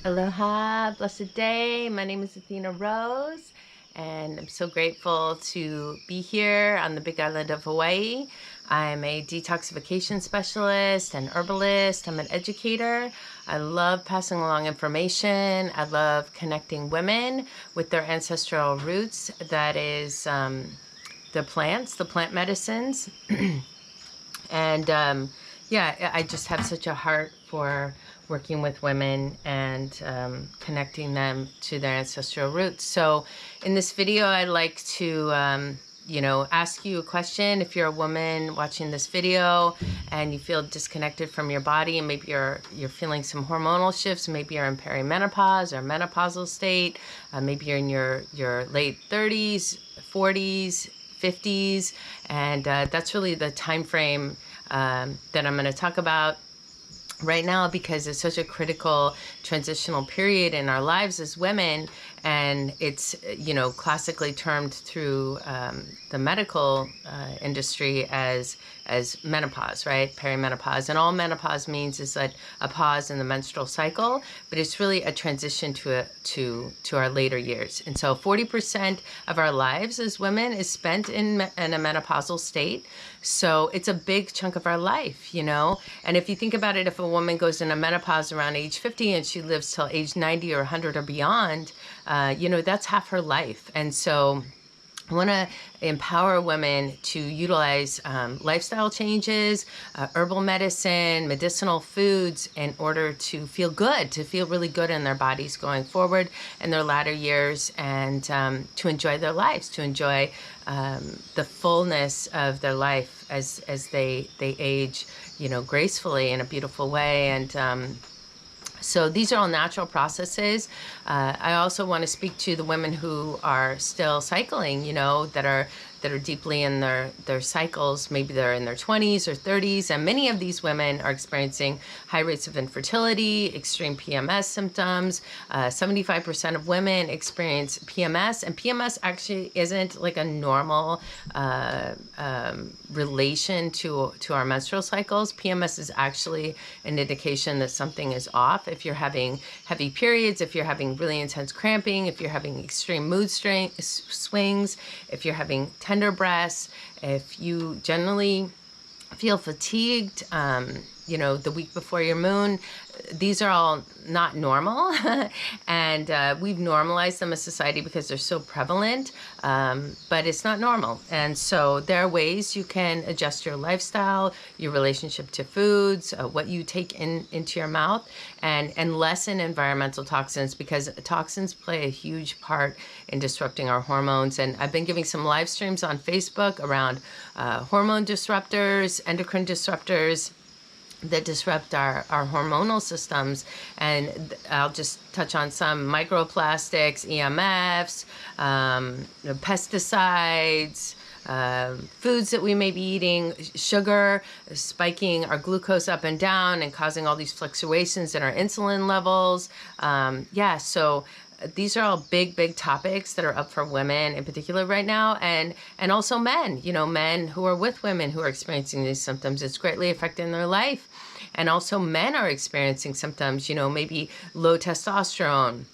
Aloha, blessed day. My name is Athena Rose, and I'm so grateful to be here on the big island of Hawaii. I'm a detoxification specialist and herbalist. I'm an educator. I love passing along information. I love connecting women with their ancestral roots. That is the plants, the plant medicines. And yeah, I just have such a heart for working with women and connecting them to their ancestral roots. So in this video, I'd like to, ask you a question. If you're a woman watching this video and you feel disconnected from your body, and maybe you're feeling some hormonal shifts, maybe you're in perimenopause or menopausal state, maybe you're in your late 30s, 40s, 50s, and that's really the time frame that I'm going to talk about right now, because it's such a critical transitional period in our lives as women, and it's classically termed through the medical industry as menopause, right? Perimenopause. And all menopause means is that a pause in the menstrual cycle, but it's really a transition to our later years. And so 40% of our lives as women is spent in a menopausal state. So it's a big chunk of our life, And if you think about it, if a woman goes into menopause around age 50 and she lives till age 90 or 100 or beyond, that's half her life. And so I want to empower women to utilize lifestyle changes, herbal medicine, medicinal foods in order to feel good, to feel really good in their bodies going forward in their latter years, and to enjoy their lives, to enjoy the fullness of their life as they age, gracefully in a beautiful way. And so these are all natural processes. I also want to speak to the women who are still cycling, that are deeply in their cycles. Maybe they're in their 20s or 30s, and many of these women are experiencing high rates of infertility, extreme PMS symptoms. 75% of women experience PMS, and PMS actually isn't like a normal relation to our menstrual cycles. PMS is actually an indication that something is off. If you're having heavy periods, if you're having really intense cramping, if you're having extreme mood swings, if you're having tender breasts, if you generally feel fatigued, the week before your moon, these are all not normal. And we've normalized them as society because they're so prevalent, but it's not normal. And so there are ways you can adjust your lifestyle, your relationship to foods, what you take into your mouth, and lessen environmental toxins, because toxins play a huge part in disrupting our hormones. And I've been giving some live streams on Facebook around hormone disruptors, endocrine disruptors, that disrupt our hormonal systems. And I'll just touch on some: microplastics, EMFs, pesticides, foods that we may be eating, sugar, spiking our glucose up and down and causing all these fluctuations in our insulin levels. So these are all big topics that are up for women in particular right now, and also men, men who are with women who are experiencing these symptoms. It's greatly affecting their life. And also men are experiencing symptoms, maybe low testosterone,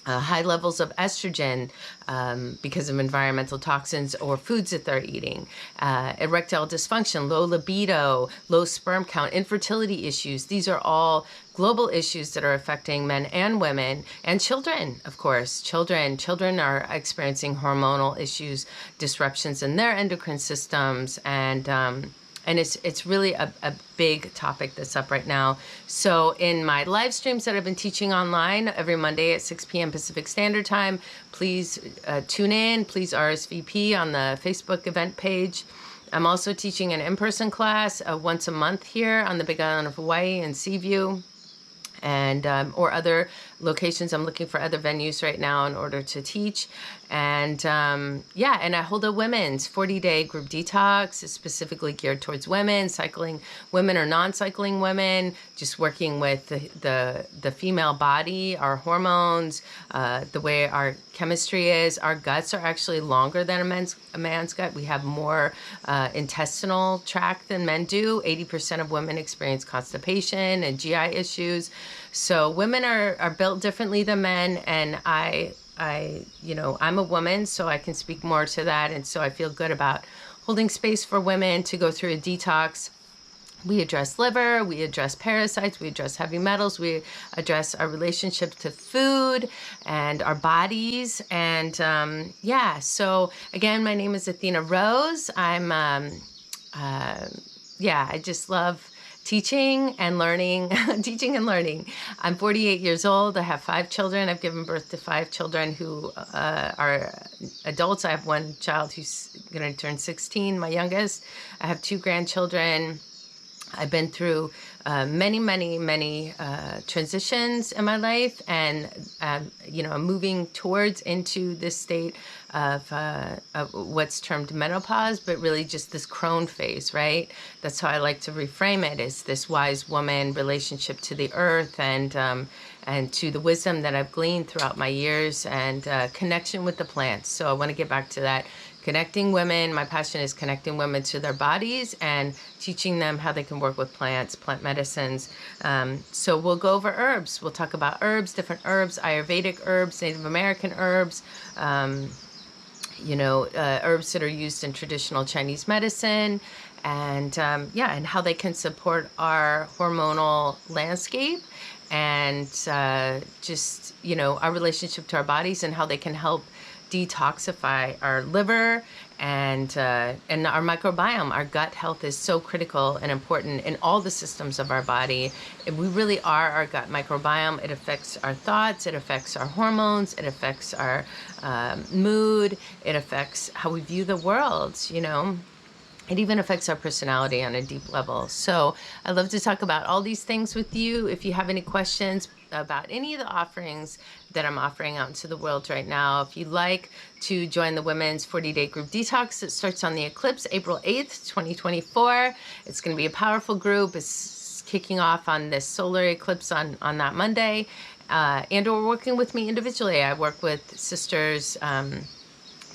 high levels of estrogen because of environmental toxins or foods that they're eating, erectile dysfunction, low libido, low sperm count, infertility issues. These are all global issues that are affecting men and women, and children, of course. Children are experiencing hormonal issues, disruptions in their endocrine systems, and it's really a big topic that's up right now. So in my live streams that I've been teaching online every Monday at 6 p.m. Pacific Standard Time, please tune in. Please RSVP on the Facebook event page. I'm also teaching an in-person class once a month here on the Big Island of Hawaii in Seaview, and or other locations. I'm looking for other venues right now in order to teach. And and I hold a women's 40-day group detox. It's specifically geared towards women, cycling women or non-cycling women, just working with the female body, our hormones, the way our chemistry is. Our guts are actually longer than a man's gut. We have more intestinal tract than men do. 80% of women experience constipation and GI issues. So women are built differently than men, and I'm a woman, so I can speak more to that. And so I feel good about holding space for women to go through a detox. We address liver, we address parasites, we address heavy metals, we address our relationship to food and our bodies. And so again, my name is Athena Rose. I just love teaching and learning, teaching and learning. I'm 48 years old. I have 5 children. I've given birth to 5 children who are adults. I have one child who's going to turn 16, my youngest. I have 2 grandchildren. I've been through many transitions in my life, and I'm moving towards into this state of what's termed menopause, but really just this crone phase, right? That's how I like to reframe it, is this wise woman relationship to the earth and to the wisdom that I've gleaned throughout my years, and connection with the plants. So I want to get back to that. Connecting women, my passion is connecting women to their bodies and teaching them how they can work with plants, plant medicines. So we'll go over herbs. We'll talk about herbs, different herbs, Ayurvedic herbs, Native American herbs, herbs that are used in traditional Chinese medicine, and how they can support our hormonal landscape, and our relationship to our bodies, and how they can help detoxify our liver and our microbiome. Our gut health is so critical and important in all the systems of our body. We really are our gut microbiome. It affects our thoughts, it affects our hormones, it affects our mood, it affects how we view the world, It even affects our personality on a deep level. So I love to talk about all these things with you. If you have any questions about any of the offerings that I'm offering out into the world right now, if you'd like to join the Women's 40-Day Group Detox, it starts on the eclipse, April 8th, 2024. It's going to be a powerful group. It's kicking off on this solar eclipse on that Monday. Or working with me individually. I work with sisters,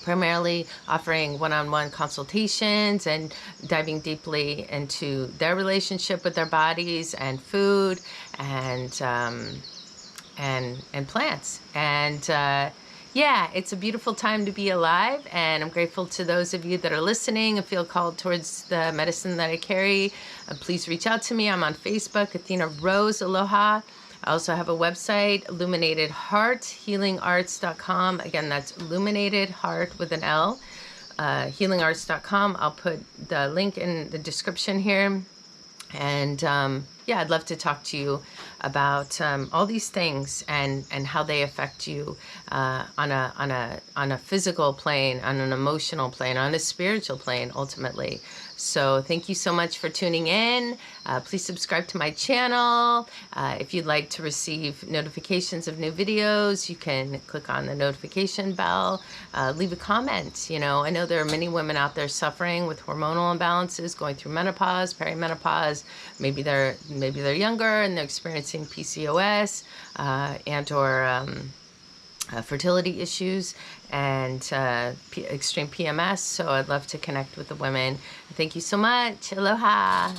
primarily offering one-on-one consultations and diving deeply into their relationship with their bodies and food and plants. And it's a beautiful time to be alive, and I'm grateful to those of you that are listening and feel called towards the medicine that I carry. Please reach out to me. I'm on Facebook, Athena Rose, Aloha. I also have a website, Luminated Heart, healingarts.com. Again, that's Luminated Heart with an L, healingarts.com. I'll put the link in the description here. And I'd love to talk to you about all these things and how they affect you on a physical plane, on an emotional plane, on a spiritual plane, ultimately. So thank you so much for tuning in. Please subscribe to my channel. If you'd like to receive notifications of new videos, you can click on the notification bell. Leave a comment. I know there are many women out there suffering with hormonal imbalances, going through menopause, perimenopause. Maybe they're younger and they're experiencing PCOS or fertility issues and extreme PMS. So I'd love to connect with the women. Thank you so much. Aloha.